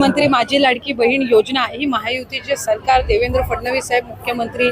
मंत्री माझी लाडकी बहीण योजना ही महायुतीचे सरकार देवेंद्र फडणवीस साहेब मुख्यमंत्री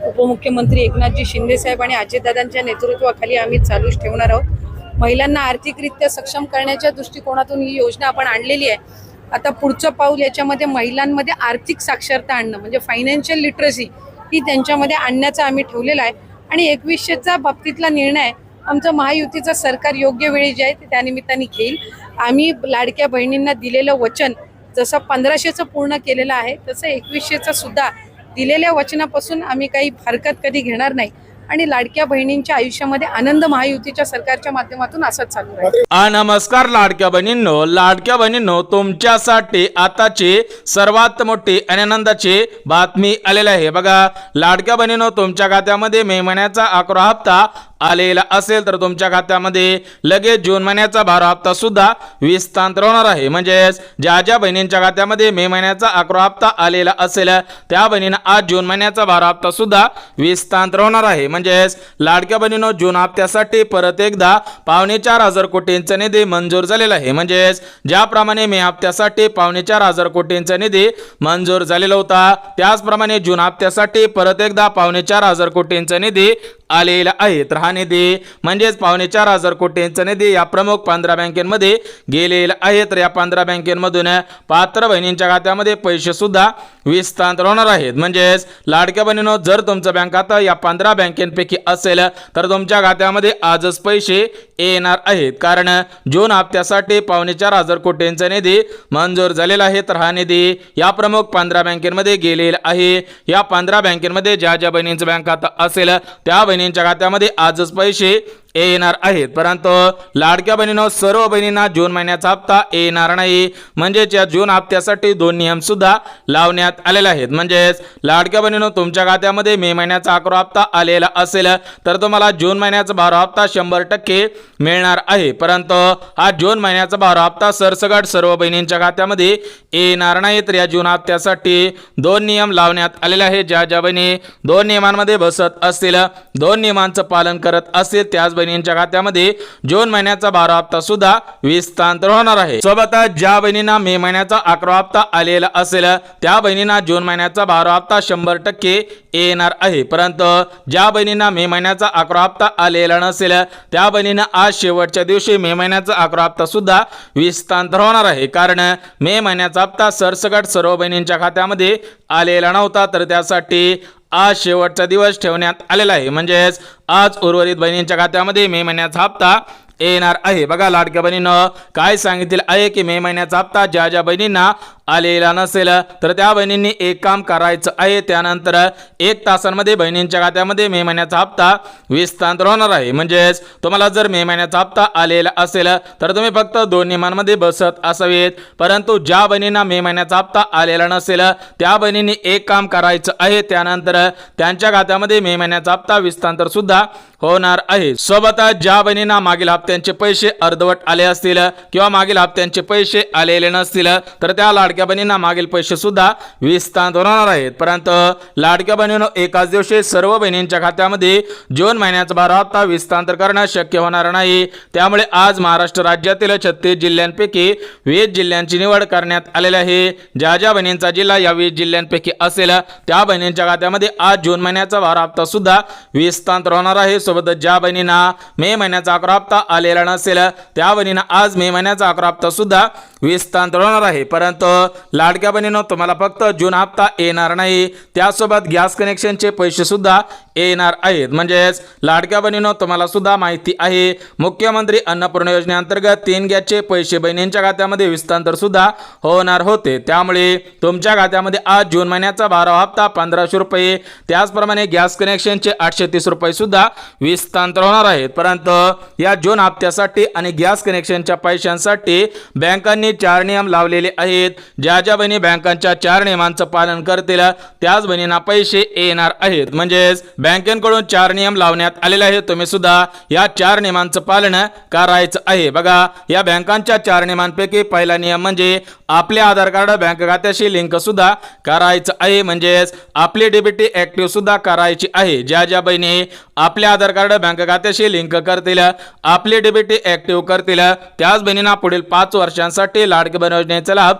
उपमुख्यमंत्री एकनाथजी शिंदे साहेब आणि अजितदादांच्या नेतृत्वाखाली आम्ही चालूच ठेवणार आहोत। महिलांना आर्थिकरित्या सक्षम करण्याच्या दृष्टिकोनातून ही योजना आपण आणलेली आहे। आता पुढचं पाऊल याच्यामध्ये महिलांमध्ये आर्थिक साक्षरता आणणं म्हणजे फायनान्शियल लिटरसी ही त्यांच्यामध्ये आणण्याचा आम्ही ठेवलेला आहे। आणि 2100चा बाबतीतला निर्णय आमचं महायुतीचं सरकार योग्य वेळी जे आहे ते त्यानिमित्ताने घेईल। आम्ही लाडक्या बहिणींना दिलेलं वचन जसं 1500चं पूर्ण केलेलं आहे तसं 2100चं सुद्धा दिलेल्या वचनापासून आम्ही काही हरकत कधी घेणार नाही आणि लाडक्या बहिणींच्या आयुष्यामध्ये आनंद महायुतीच्या सरकारच्या माध्यमातून असंच चालू आहे। नमस्कार लाडक्या बहिणींनो, तुमच्यासाठी आताची सर्वात मोठी आनंदाची बातमी आलेली आहे। बघा लाडक्या बहिणींनो, तुमच्या खात्यामध्ये मे महिन्याचा 11 हप्ता आलेला असेल तर तुमच्या खात्यामध्ये लगेच जून महिन्याचा 12 हप्ता सुद्धा विस्तार होणार आहे। म्हणजे ज्या ज्या बहिणींच्या खात्यामध्ये मे महिन्याचा 11 हप्ता आलेला असेल त्या बहिणींना आज जून महिन्याचा 12 हप्ता सुद्धा विस्तार होणार आहे। म्हणजे लाडक्या बहिणींनो, जून हप्त्यासाठी परत एकदा 4.25 कोटींचा निधी मंजूर झालेला आहे। म्हणजे ज्याप्रमाणे मे हप्त्यासाठी 4.25 कोटींचा निधी मंजूर झालेला होता त्याचप्रमाणे जून हप्त्यासाठी परत एकदा 4.25 कोटींचा निधी आलेला आहे। तर हा निधी म्हणजे 4.25 कोटींचा निधी या प्रमुख 15 बँकेमध्ये गेलेला आहे। तर या 15 बँकेमधून पात्र बहिणींच्या खात्यामध्ये पैसे सुद्धा विस्तार होणार आहेत। म्हणजे लाडक्या बहिणींनो, जर तुमचं बँक खाता या 15 बँकेपैकी असेल तर तुमच्या खात्यामध्ये आजच पैसे येणार आहेत, कारण जून हप्त्यासाठी 4.25 कोटींचा निधी मंजूर झालेला आहे। तर हा निधी या प्रमुख 15 बँकेमध्ये गेलेला आहे। या 15 बँकेमध्ये ज्या ज्या बहिणींचं बँक खाता असेल त्या बहिणींच्या खात्यामध्ये आजच पैसे येणार आहेत। परंतु लाडक्या बहिणींनो, सर्व बहिणींना जून महिन्याचा हप्ता येणार नाही। म्हणजेच या जून हप्त्यासाठी 2 नियम सुद्धा लावण्यात आलेले आहेत। म्हणजेच लाडक्या बहिणींनो, तुमच्या खात्यामध्ये मे महिन्याचा 11 हप्ता आलेला असेल तर तुम्हाला जून महिन्याचा 12 हप्ता 100% मिळणार आहे। परंतु हा जून महिन्याचा 12 हप्ता सरसकट सर्व बहिणींच्या खात्यामध्ये येणार नाही। तर या जून हप्त्यासाठी 2 नियम लावण्यात आलेले आहेत। ज्या ज्या बहिणी 2 नियमांमध्ये बसत असतील, 2 नियमांचं पालन करत असतील त्याच बहिणींच्या खात्यामध्ये जून महिन्याचा 12 हप्ता सुद्धा विस्तार होणार आहे। सोबतच ज्या बहिणींना मे महिन्याचा 11 हप्ता आलेला असेल त्या बहिणींना जून महिन्याचा 12 हप्ता 100% येणार आहे। परंतु ज्या बहिणींना मे महिन्याचा 11 हप्ता आलेला नसेल त्या बहिणींना आज शेवटच्या दिवशी मे महिन्याचा 11 हप्ता सुद्धा विस्तार होणार आहे, कारण मे महिन्याचा हप्ता सरसकट सर्व बहिणींच्या खात्यामध्ये आलेला नव्हता। तर त्यासाठी आज शेवटचा दिवस ठेवण्यात आलेला आहे। म्हणजेच आज उर्वरित बहिणींच्या खात्यामध्ये मे महिन्याचा हप्ता येणार आहे। बघा लाडक्या बहिणींनो, काय सांगितले आहे की मे महिन्याचा हप्ता ज्या ज्या बहिणींना आलेला नसेल तर त्या बहिणींनी एक काम करायचं आहे, त्यानंतर 1 तासांमध्ये बहिणींच्या खात्यामध्ये मे महिन्याचा हप्ता विस्तार होणार आहे। म्हणजेच तुम्हाला जर मे महिन्याचा हप्ता आलेला असेल तर तुम्ही फक्त 2 नियमांमध्ये बसत असावेत। परंतु ज्या बहिणींना मे महिन्याचा हप्ता आलेला नसेल त्या बहिणींनी एक काम करायचं आहे, त्यानंतर त्यांच्या खात्यामध्ये मे महिन्याचा हप्ता विस्तार सुद्धा होणार आहे। सोबतच ज्या बहिणींना मागील हप्त्यांचे पैसे अर्धवट आले असतील किंवा मागील हप्त्यांचे पैसे आलेले नसतील तर त्या लाडक्या बहिणींना मागील पैसे सुद्धा विस्तार होणार आहेत। परंतु लाडक्या बहिणींनो, एकाच दिवशी सर्व बहिणींच्या खात्यामध्ये जून महिन्याचा 12 हप्ता विस्तार करणं शक्य होणार नाही। त्यामुळे आज महाराष्ट्र राज्यातील 36 जिल्ह्यांपैकी 20 जिल्ह्यांची निवड करण्यात आलेली आहे। ज्या ज्या बहिणींचा जिल्हा या 20 जिल्ह्यांपैकी असेल त्या बहिणींच्या खात्यामध्ये आज जून महिन्याचा 12 हप्ता सुद्धा विस्तार होणार आहे। सोबत ज्या बहिणींना मे महिन्याचा 11 हप्ता आलेला नसेल त्या बहिणींना आज मे महिन्याचा 11 हप्ता सुद्धा विस्तार होणार आहे। परंतु लाडक्या बहिणींनो, तुम्हाला फक्त जून हप्ता येणार नाही, त्यासोबत गॅस कनेक्शनचे पैसे सुद्धा येणार आहेत। म्हणजेच लाडक्या बहिणींनो, तुम्हाला सुद्धा माहिती आहे मुख्यमंत्री अन्नपूर्णा योजनेअंतर्गत 3 गॅसचे पैसे बहिणींच्या खात्यामध्ये विस्तार सुद्धा होणार होते। त्यामुळे तुमच्या खात्यामध्ये आज जून महिन्याचा 12 हप्ता 1500 रुपये, त्याचप्रमाणे गॅस कनेक्शनचे 830 रुपये सुद्धा विस्तार होणार आहेत। परंतु या जून हप्त्यासाठी आणि गॅस कनेक्शनच्या पैशांसाठी बँकांनी 4 नियम लावलेले आहेत। ज्या ज्या बहिणी बँकांच्या 4 नियमांचं पालन करतील त्याच बहिणींना पैसे येणार आहेत। म्हणजेच बँकेकडून 4 नियम लावण्यात आलेले आहेत, तुम्ही सुद्धा या 4 नियमांचं पालन करायचं आहे। बघा या बँकांच्या 4 नियमांपैकी पहिला नियम म्हणजे आपले आधार कार्ड बँक खात्याशी लिंक सुद्धा करायचं आहे। म्हणजेच आपली डीबीटी ऍक्टिव्ह सुद्धा करायची आहे। ज्या ज्या बहिणी आपले आधार कार्ड बँक खात्याशी लिंक करतील, आपली डीबीटी ऍक्टिव्ह करतील त्याच बहिणींना पुढील 5 वर्षांसाठी लाडकी बहीण योजनेचा लाभ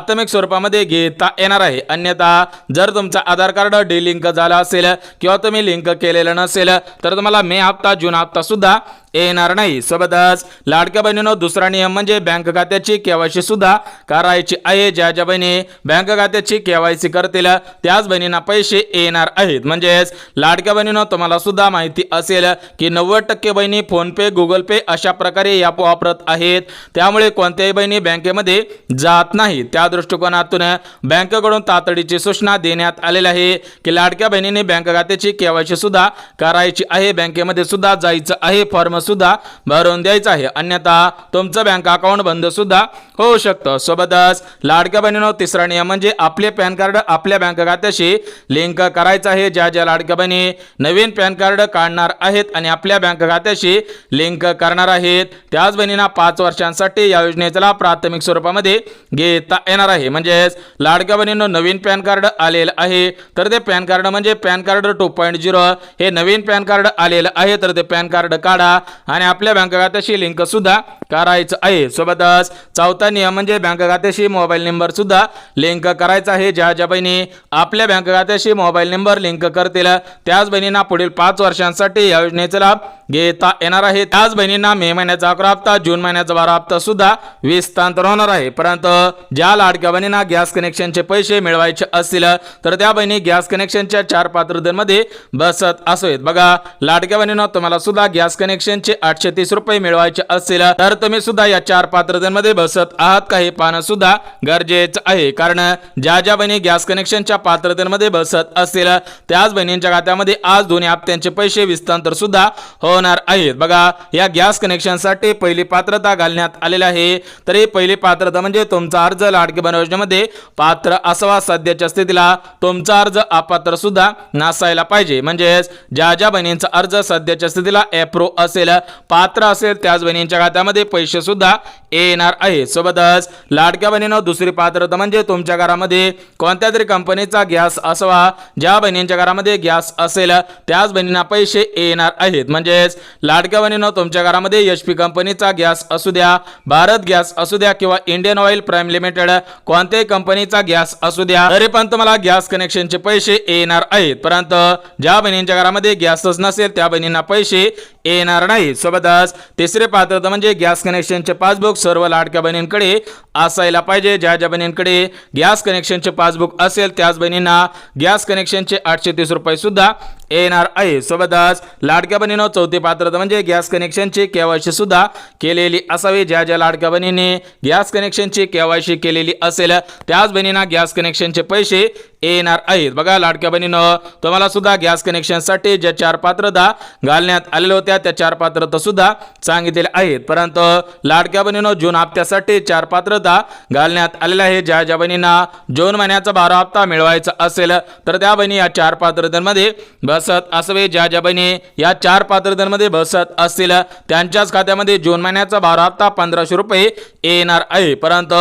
प्राथमिक स्वरूपामध्ये घेता येणार आहे। अन्यथा जर तुमचा आधार कार्ड डिलिंक झाला असेल किंवा तुम्ही लिंक केलेलं नसेल तर तुम्हाला मे हप्ता जून हप्ता सुद्धा येणार नाही। सोबतच लाडक्या बहिणीनो दुसरा नियम म्हणजे बँक खात्याची केवायसी सुद्धा करायची आहे। ज्या ज्या बहिणी बँक खात्याची केवायसी करतील त्याच बहिणींना पैसे येणार आहेत। म्हणजेच लाडक्या बहिणीनो तुम्हाला सुद्धा माहिती असेल की 90% बहिणी फोन पे गुगल पे अशा प्रकारे ॲप वापरत आहेत, त्यामुळे कोणत्याही बहिणी बँकेमध्ये जात नाही। त्या दृष्टिकोनातून बँकेकडून तातडीची सूचना देण्यात आलेली आहे की लाडक्या बहिणीने बँक खात्याची केवायसी सुद्धा करायची आहे, बँकेमध्ये सुद्धा जायचं आहे, फॉर्म सुद्धा भरून द्यायचं आहे, अन्यथा तुमचं बँक अकाउंट बंद सुद्धा होऊ शकतं। सोबतच लाडक्या बहिणीनो तिसरा नियम म्हणजे आपले पॅन कार्ड आपल्या बँक खात्याशी लिंक करायचं आहे। ज्या ज्या लाडक्या बहिणी नवीन पॅन कार्ड काढणार आहेत आणि आपल्या बँक खात्याशी लिंक करणार आहेत त्याच बहिणींना 5 वर्षांसाठी या योजनेचा लाभ प्राथमिक स्वरूपामध्ये घेता येणार आहे। म्हणजेच लाडक्या बहिणींनो नवीन पॅन कार्ड आलेलं आहे तर ते पॅन कार्ड म्हणजे पॅन कार्ड 2.0 हे नवीन पॅन कार्ड आलेलं आहे तर ते पॅन कार्ड काढा आणि आपल्या बँक खात्याशी लिंक सुद्धा करायचं आहे। सोबतच चौथा नियम म्हणजे बँक खात्याशी मोबाईल नंबर सुद्धा लिंक करायचा आहे। ज्या ज्या बहिणी आपल्या बँक खात्याशी मोबाईल नंबर लिंक करतील त्याच बहिणींना पुढील 5 वर्षांसाठी या योजनेचा लाभ घेता येणार आहे। त्याच बहिणींना मे महिन्याचा 11 हप्ता जून महिन्याचा 12 हप्ता सुद्धा विस्तांतर होणार आहे। परंतु ज्या लाडक्या बहिणींना गॅस कनेक्शनचे पैसे मिळवायचे असतील तर त्या बहिणी गॅस कनेक्शनच्या 4 पात्रतेमध्ये बसत असोत। बघा लाडक्या बहिणींनो तुम्हाला सुद्धा गॅस कनेक्शनचे 830 रुपये मिळवायचे असतील तर तुम्ही सुद्धा या 4 पात्रतेमध्ये बसत आहात का हे पाहणं सुद्धा गरजेचं आहे, कारण ज्या ज्या बहिणी गॅस कनेक्शनच्या पात्रतेमध्ये बसत असतील त्याच बहिणींच्या खात्यामध्ये आज दोन्ही हप्त्यांचे पैसे विस्तांतर सुद्धा होणार आहेत। बघा या गॅस कनेक्शनसाठी पहिली पात्रता घालण्यात आलेली आहे, तर ही पहिली पात्रता म्हणजे तुमचा अर्ज लाडकी बहीण योजनेमध्ये पात्र असावा। सध्याच्या स्थितीला तुमचा अर्ज अपात्र सुद्धा नसायला पाहिजे। म्हणजेच ज्या ज्या बहिणींचा अर्ज सध्याच्या स्थितीला अप्रूव्ह असेल पात्र असेल त्याच बहिणींच्या खात्यामध्ये पैसे सुद्धा येणार आहे। सोबतच लाडक्या बहिणींनो दुसरी पात्रता म्हणजे तुमच्या घरामध्ये कोणत्या तरी कंपनीचा गॅस असावा। ज्या बहिणींच्या घरामध्ये गॅस असेल त्याच बहिणींना पैसे येणार आहेत। म्हणजेच लाडक्या बहिणींनो तुमच्या घरामध्ये HP कंपनीचा गॅस असू द्या, भारत गॅस असू द्या किंवा इंडियन ऑइल प्राइम लिमिटेड कोणत्याही कंपनीचा गॅस असू द्या तरी पण तुम्हाला गॅस कनेक्शनचे पैसे येणार आहेत। परंतु ज्या बहिणींच्या घरामध्ये गॅसच नसेल त्या बहिणींना पैसे येणार नाही। सोबतच तिसरे पात्रता म्हणजे गॅस कनेक्शनचे पासबुक सर्व लाडक्या बहिणींकडे असायला पाहिजे। ज्या ज्या बहिणींकडे गॅस कनेक्शनचे पासबुक असेल त्याच बहिणींना गॅस कनेक्शनचे 830 रुपये सुद्धा येणार आहे। सोबतच लाडक्या बहिणींनो चौथी पात्रता म्हणजे गॅस कनेक्शनची केवायसी सुद्धा केलेली असावी। ज्या ज्या लाडक्या बहिणींनी गॅस कनेक्शनची केवायसी केलेली असेल त्याच बहिणींना गॅस कनेक्शनचे पैसे येणार आहेत। बघा लाडक्या बहिणींनो तुम्हाला सुद्धा गॅस कनेक्शनसाठी ज्या 4 पात्रता घालण्यात आलेल्या होत्या त्या 4 पात्रता सुद्धा सांगितलेल्या आहेत, परंतु लाडक्या बहिणींनो जून हप्त्यासाठी 4 पात्रता घालण्यात आलेल्या आहेत। ज्या ज्या बहिणींना जून महिन्याचा 12 हप्ता मिळवायचा असेल तर त्या बहिणी या 4 पात्रतांमध्ये बसत असावे। ज्या ज्या बहिणी या 4 पात्रतांमध्ये बसत असतील त्यांच्याच खात्यामध्ये जून महिन्याचा 12 हप्ता 1500 रुपये येणार आहे। परंतु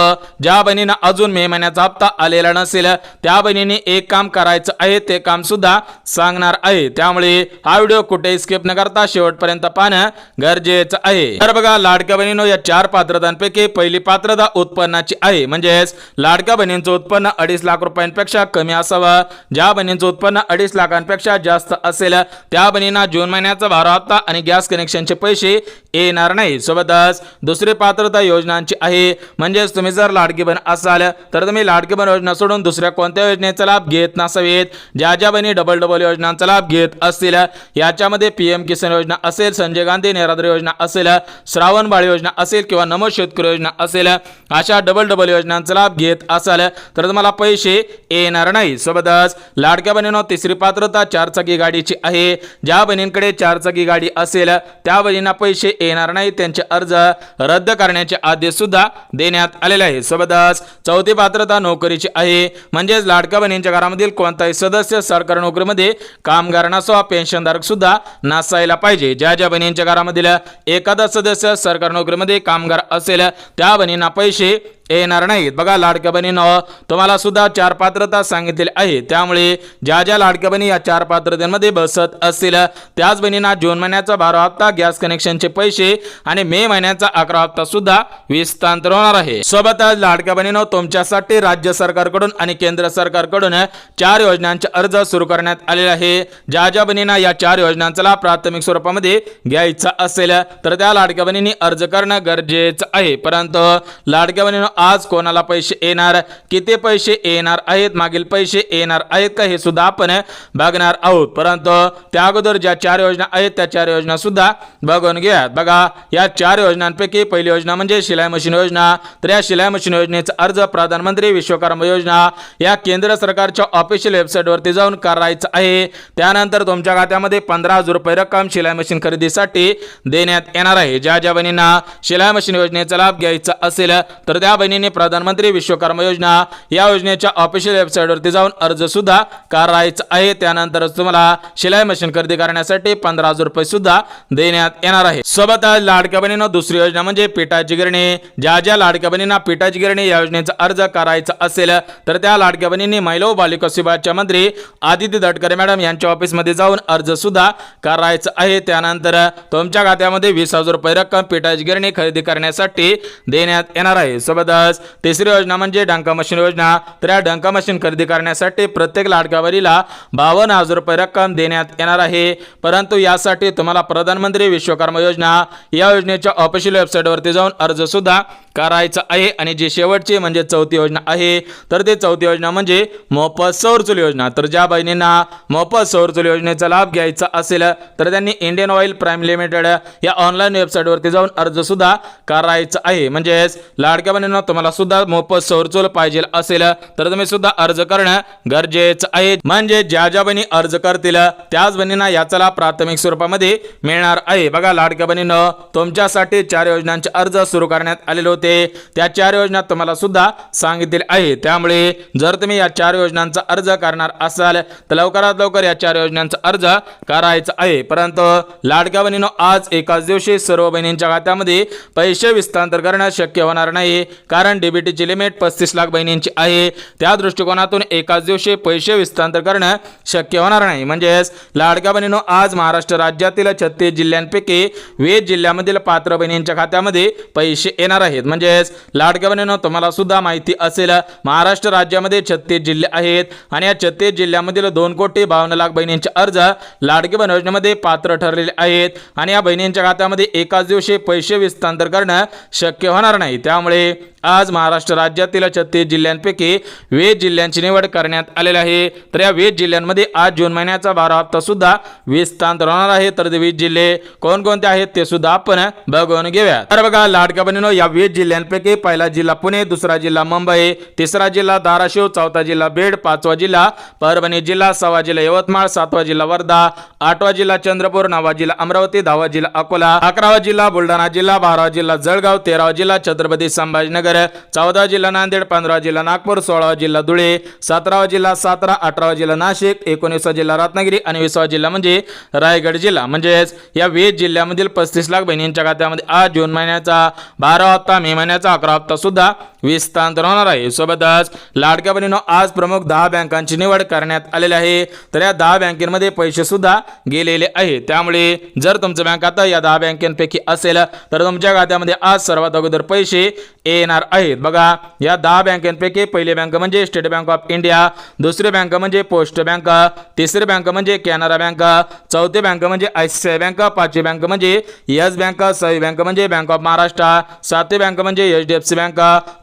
ज्या बहिणींना अजून मे महिन्याचा हप्ता आलेला नसेल त्या बहिणींनी एक काम करायचं आहे, ते काम सुद्धा सांगणार आहे, त्यामुळे हा व्हिडिओ कुठे स्किप न करता शेवटपर्यंत पाहणं गरजेचं आहे। तर बघा लाडक्या बहिणींनो या 4 पात्रतांपैकी पहिली पात्रता उत्पन्नाची आहे। म्हणजेच लाडक्या बहिणींचं उत्पन्न 2.5 लाख रुपयांपेक्षा कमी असावं। ज्या बहिणींचं उत्पन्न 2.5 लाखांपेक्षा जास्त असेल त्या बहिणींना जून महिन्याचा 12 हप्ता आणि गॅस कनेक्शनचे पैसे येणार नाही। सोबतच दुसरी पात्रता योजनांची आहे। म्हणजेच तुम्ही जर लाडकी बहीण असाल तर तुम्ही लाडकी बहीण योजना सोडून दुसऱ्या कोणत्या योजनेचा लाभ घेत नसावेत। ज्या ज्या बहिणी डबल योजनांचा लाभ घेत असतील याच्यामध्ये PM किसान योजना असेल, संजय गांधी निराधार योजना असेल, श्रावण बाळ योजना असेल किंवा नमो शेतकरी योजना असेल, अशा डबल योजनांचा लाभ घेत असाल तर तुम्हाला पैसे येणार नाही। सोबतच लाडक्या बहिणींनो तिसरी पात्रता 4 चाकी गाडीची आहे। ज्या बहिणींकडे 4 चाकी गाडी असेल त्या बहिणींना पैसे येणार नाही, त्यांचे अर्ज रद्द करण्याचे आदेश सुद्धा देण्यात आलेले आहे। सोबतच चौथी पात्रता नोकरीची आहे। म्हणजेच लाडक्या बहिणींच्या घरामधील कोणताही सदस्य सरकारी नोकरीमध्ये कामगार नसावा, पेन्शनधारक सुद्धा नसायला पाहिजे। ज्या ज्या बहिणींच्या घरामधील एखादा सदस्य सरकारी नोकरीमध्ये कामगार असेल त्या बहिणींना पैसे येणार नाहीत। बघा लाडक्या बहिणीनो तुम्हाला सुद्धा 4 पात्रता सांगितलेली आहे, त्यामुळे ज्या ज्या लाडक्या बहिणी या 4 पात्रतेमध्ये बसत असतील त्याच बहिणींना जून महिन्याचा 12 हप्ता गॅस कनेक्शनचे पैसे आणि मे महिन्याचा 11 हप्ता सुद्धा विस्तांतर होणार आहे। सोबतच लाडक्या बहिणीनो तुमच्यासाठी राज्य सरकारकडून आणि केंद्र सरकारकडून 4 योजनांचे अर्ज सुरू करण्यात आलेले आहे। ज्या ज्या बहिणींना या 4 योजनांचा लाभ प्राथमिक स्वरूपामध्ये घ्यायचा असेल तर त्या लाडक्या बहिणींनी अर्ज करणं गरजेचं आहे। परंतु लाडक्या बहिणींनो आज कोणाला पैसे येणार, किती पैसे येणार आहेत, मागील पैसे येणार आहेत का हे सुद्धा आपण बघणार आहोत। परंतु त्या अगोदर ज्या 4 योजना आहेत त्या 4 योजना सुद्धा बघून घ्यात। बघा या 4 योजनांपैकी पहिली योजना म्हणजे शिलाई मशीन योजना। तर या शिलाई मशीन योजनेचा अर्ज प्रधानमंत्री विश्वकर्मा योजना या केंद्र सरकारच्या ऑफिशियल वेबसाईटवरती जाऊन करायचं आहे। त्यानंतर तुमच्या खात्यामध्ये 15,000 रुपये रक्कम शिलाई मशीन खरेदीसाठी देण्यात येणार आहे। ज्या ज्या बहिणींना शिलाई मशीन योजनेचा लाभ घ्यायचा असेल तर त्या बहिणींनी प्रधानमंत्री विश्वकर्मा योजना या योजनेच्या ऑफिशियल वेबसाईटवरती जाऊन अर्ज सुद्धा करायचा आहे। त्यानंतरच तुम्हाला शिलाई मशीन खरेदी करण्यासाठी 15,000 रुपये सुद्धा देण्यात येणार आहे। सोबतच लाडक्या बहिणींनो दुसरी योजना म्हणजे पिठाची गिरणी। ज्या ज्या लाडक्या बहिणींना पिठाची गिरणी या योजनेचा अर्ज करायचा असेल तर त्या लाडक्या बहिणींनी महिला व बालिका विभागाच्या मंत्री आदिती तटकरे मॅडम यांच्या ऑफिसमध्ये जाऊन अर्ज सुद्धा करायचा आहे। त्यानंतर तुमच्या खात्यामध्ये 20,000 रुपये रक्कम पिठाची गिरणी खरेदी करण्यासाठी देण्यात येणार आहे। सोबतच तिसरी योजना म्हणजे डंका मशीन योजना। तर या डंका मशीन खरेदी करण्यासाठी प्रत्येक लाडक्या बहिणीला 52,000 रुपये रक्कम देण्यात येणार आहे। परंतु यासाठी तुम्हाला प्रधानमंत्री विश्वकर्मा योजना या योजनेच्या ऑफिशियल वेबसाईटवरती जाऊन अर्ज सुद्धा करायचा आहे। आणि जी शेवटची म्हणजे चौथी योजना आहे तर ते चौथी योजना म्हणजे मोफत सौर चूल योजना। तर ज्या बहिणींना मोफत सौर चूल योजनेचा लाभ घ्यायचा असेल तर त्यांनी इंडियन ऑइल प्राइम लिमिटेड या ऑनलाईन वेबसाईटवरती जाऊन अर्ज सुद्धा करायचा आहे। म्हणजेच लाडक्या बहिणींना तुम्हाला सुद्धा मोफत सौर चूल पाहिजे असेल तर तुम्ही सुद्धा अर्ज करणं गरजेचं आहे। म्हणजे ज्या ज्या बहिणी अर्ज करतील त्याच बहिणींना याचा लाभ प्राथमिक स्वरूपामध्ये मिळणार आहे। बघा लाडक्या बहिणींनो तुमच्यासाठी 4 योजनांचे अर्ज सुरू करण्यात आलेले होते, त्या 4 योजना तुम्हाला सुद्धा सांगितले आहे। त्यामुळे जर तुम्ही या 4 योजनांचा अर्ज करणार असाल तर लवकरात लवकर या 4 योजनांचा अर्ज करायचा आहे। परंतु लाडक्या बहिणींनो आज एकाच दिवशी सर्व बहिणींच्या खात्यामध्ये पैसे विस्तांतर करणं शक्य होणार नाही, कारण डीबीटीची लिमिट 35 लाख बहिणींची आहे। त्या दृष्टिकोनातून एकाच दिवशी पैसे विस्तांतर करणं शक्य होणार नाही। म्हणजेच लाडक्या बहिणींनो आज महाराष्ट्र राज्यातील 36 जिल्ह्यांपैकी 20 जिल्ह्यामधील पात्र बहिणींच्या खात्यामध्ये पैसे येणार आहेत। म्हणजेच लाडक्या बहिणींनो तुम्हाला सुद्धा माहिती असेल महाराष्ट्र राज्यामध्ये 36 जिल्हे आहेत आणि या 36 जिल्ह्यामधील 2,52,00,000 बहिणींचे अर्ज लाडकी बहीण योजनेमध्ये पात्र ठरलेले आहेत आणि या बहिणींच्या खात्यामध्ये एकाच दिवशी पैसे विस्तांतर करणं शक्य होणार नाही। त्यामुळे आज महाराष्ट्र राज्यातील 36 जिल्ह्यांपैकी 20 जिल्ह्यांची निवड करण्यात आलेली आहे। तर या 20 जिल्ह्यांमध्ये आज जून महिन्याचा 12 हप्ता सुद्धा विस्तांतर होणार आहे। तर 20 जिल्हे कोणकोणते आहेत ते सुद्धा आपण बघून घेऊया। तर बघा लाडक्या बहिणींनो या 20 जिल्ह्यांपैकी पहिला जिल्हा पुणे, दुसरा जिल्हा मुंबई, तिसरा जिल्हा धाराशिव, चौथा जिल्हा बीड, 5वा जिल्हा परभणी जिल्हा, 6वा जिल्हा यवतमाळ, 7वा जिल्हा वर्धा, 8वा जिल्हा चंद्रपूर, 9वा जिल्हा अमरावती, 10वा जिल्हा अकोला, 11वा जिल्हा बुलढाणा जिल्हा, 12वा जिल्हा जळगाव, 13वा जिल्हा छत्रपती संभाजीनगर, 14वा जिल्हा नांदेड, 15वा जिल्हा नागपूर, 16वा जिल्हा धुळे, 17वा जिल्हा सातारा, 18वा जिल्हा नाशिक, 19वा जिल्हा रत्नागिरी आणि 20वा जिल्हा म्हणजे रायगड जिल्हा। म्हणजेच या 20 जिल्ह्यामधील 35 लाख बहिणींच्या खात्यामध्ये आज जून महिन्याचा 12 हप्ता, मे महिन्याचा 11 हप्ता सुद्धा विस्तांतर होणार आहे। सोबतच लाडक्या बहिणींनो आज प्रमुख 10 बँकांची निवड करण्यात आलेली आहे। तर या 10 बँकेमध्ये पैसे सुद्धा गेलेले आहेत। त्यामुळे जर तुमचं बँक खाता या 10 बँकेपैकी असेल तर तुमच्या खात्यामध्ये आज सर्वात अगोदर पैसे येणार आहेत। बघा या 10 बँकेपैकी पहिली बँक म्हणजे स्टेट बँक ऑफ इंडिया, दुसरी बँक म्हणजे पोस्ट बँक, तिसरी बँक म्हणजे कॅनरा बँक, चौथी बँक म्हणजे आयसीआयसीआय बँक, पाचवी बँक म्हणजे येस बँक, 6वी बँक म्हणजे बँक ऑफ महाराष्ट्र, 7वी बँक म्हणजे एचडीएफसी बँक,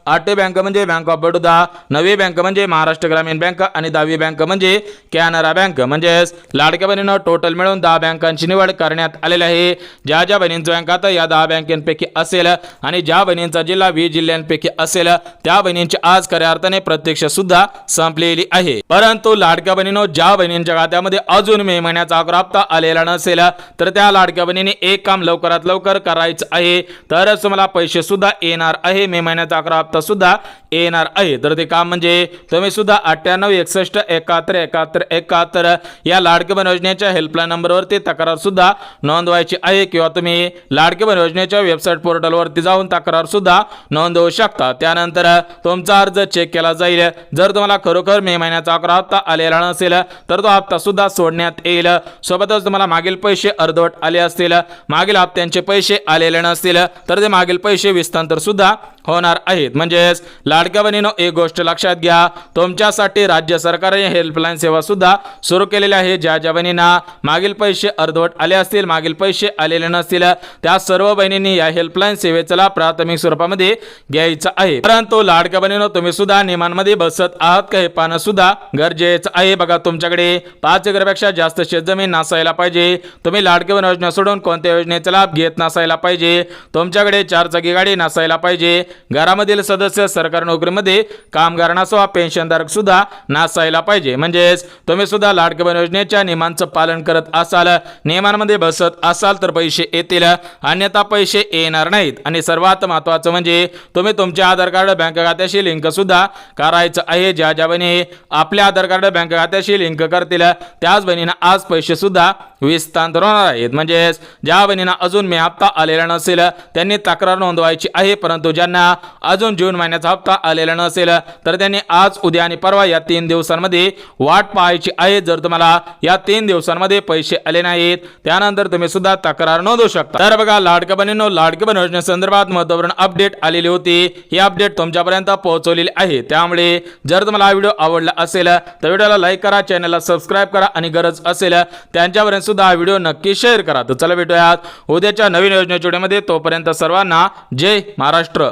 8वी बँक म्हणजे बँक ऑफ बडोदा, 9वी बँक म्हणजे महाराष्ट्र ग्रामीण बँक आणि 10वी बँक म्हणजे कॅनरा बँक। म्हणजेच लाडक्या बहिणींनो टोटल मिळून 10 बँकांची निवड करण्यात आलेली आहे। ज्या ज्या बहिणींचं बँक खाता या 10 बँकेपैकी असेल आणि ज्या बहिणींचा जिल्हा 20 जिल्ह्यांपैकी असेल त्या बहिणींची आज खऱ्या अर्थाने प्रत्यक्ष सुद्धा संपलेली आहे। परंतु लाडक्या बहिणींनो ज्या बहिणींच्या खात्यामध्ये अजून मे महिन्याचा 11 हप्ता आलेला नसेल तर त्या लाडक्या बहिणींनी एक काम लवकरात लवकर करायचं आहे, तरच तुम्हाला पैसे सुद्धा येणार आहे। मे महिन्याचा 11 हप्ता सुद्धा येणार आहे। तर ते काम म्हणजे तुम्ही सुद्धा 98 61 71 71 71 या लाडकी बहीण योजनेच्या हेल्पलाईन नंबरवरती तक्रार सुद्धा नोंदवायची आहे, किंवा तुम्ही लाडकी बहीण योजनेच्या वेबसाईट पोर्टलवरती जाऊन तक्रार सुद्धा नोंदवू शकता। त्यानंतर तुमचा अर्ज चेक केला जाईल। जर तुम्हाला खरोखर मे महिन्याचा 11 हप्ता आलेला नसेल तर तो हप्ता सुद्धा सोडण्यात येईल। सोबतच तुम्हाला मागील पैसे अर्धवट आले असतील, मागील हप्त्यांचे पैसे आलेले नसतील तर ते मागील पैसे विस्तांतर सुद्धा होणार आहेत। म्हणजेच लाडक्या बहिणीनो एक गोष्ट लक्षात घ्या, तुमच्यासाठी राज्य सरकारने हेल्पलाईन सेवा सुद्धा सुरू केलेली आहे। ज्या ज्या बहिणींना मागील पैसे अर्धवट आले असतील, मागील पैसे आलेले नसतील, त्या सर्व बहिणींनी या हेल्पलाईन सेवेचा लाभ प्राथमिक स्वरूपामध्ये घ्यायचा आहे। परंतु लाडक्या बहिणीनो तुम्ही सुद्धा नियमांमध्ये बसत आहात का हे पाहणं सुद्धा गरजेचं आहे। बघा, तुमच्याकडे 5 एकरपेक्षा जास्त शेतजमीन नसायला पाहिजे, तुम्ही लाडक्या बहीण योजना सोडून कोणत्या योजनेचा लाभ घेत नसायला पाहिजे, तुमच्याकडे 4 चाकी गाडी नसायला पाहिजे, घरामधील सदस्य सरकारी नोकरीमध्ये कामगार नसावा, पेन्शनधारक सुद्धा नसायला पाहिजे। म्हणजेच तुम्ही सुद्धा लाडक्या बहीण योजनेच्या नियमांचं पालन करत असाल, नियमांमध्ये बसत असाल तर पैसे येतील, अन्यथा पैसे येणार नाहीत। आणि सर्वात महत्त्वाचं म्हणजे तुम्ही तुमचे आधार कार्ड बँक खात्याशी लिंक सुद्धा करायचं आहे। ज्या ज्या बहिणी आपल्या आधार कार्ड बँक खात्याशी लिंक करतील त्याच बहिणींना आज पैसे सुद्धा विस्तांतर होणार आहेत। म्हणजेच ज्या बहिणींना अजून मे हप्ता आलेला नसेल त्यांनी तक्रार नोंदवायची आहे, परंतु ज्यांना अजून जून महिन्याचा हप्ता आलेला नसेल तर त्यांनी आज, उद्या आणि परवा या 3 दिवसांमध्ये वाट पाहायची आहे। जर तुम्हाला या 3 दिवसांमध्ये पैसे आले नाहीत त्यानंतर तुम्ही सुद्धा तक्रार नोंदवू शकता। तर बघा लाडक्या बहिणींनो, लाडक्या बहीण योजनेसंदर्भात महत्त्वपूर्ण अपडेट आलेली होती, ही अपडेट तुमच्यापर्यंत पोहोचवलेली आहे। त्यामुळे जर तुम्हाला हा व्हिडिओ आवडला असेल तर व्हिडिओला लाईक करा, चॅनलला सबस्क्राईब करा आणि गरज असेल त्यांच्यापर्यंत सुद्धा हा व्हिडिओ नक्की शेअर करा। तर चला भेटूयात उद्याच्या नवीन योजनेच्या व्हिडिओमध्ये, तोपर्यंत सर्वांना जय महाराष्ट्र।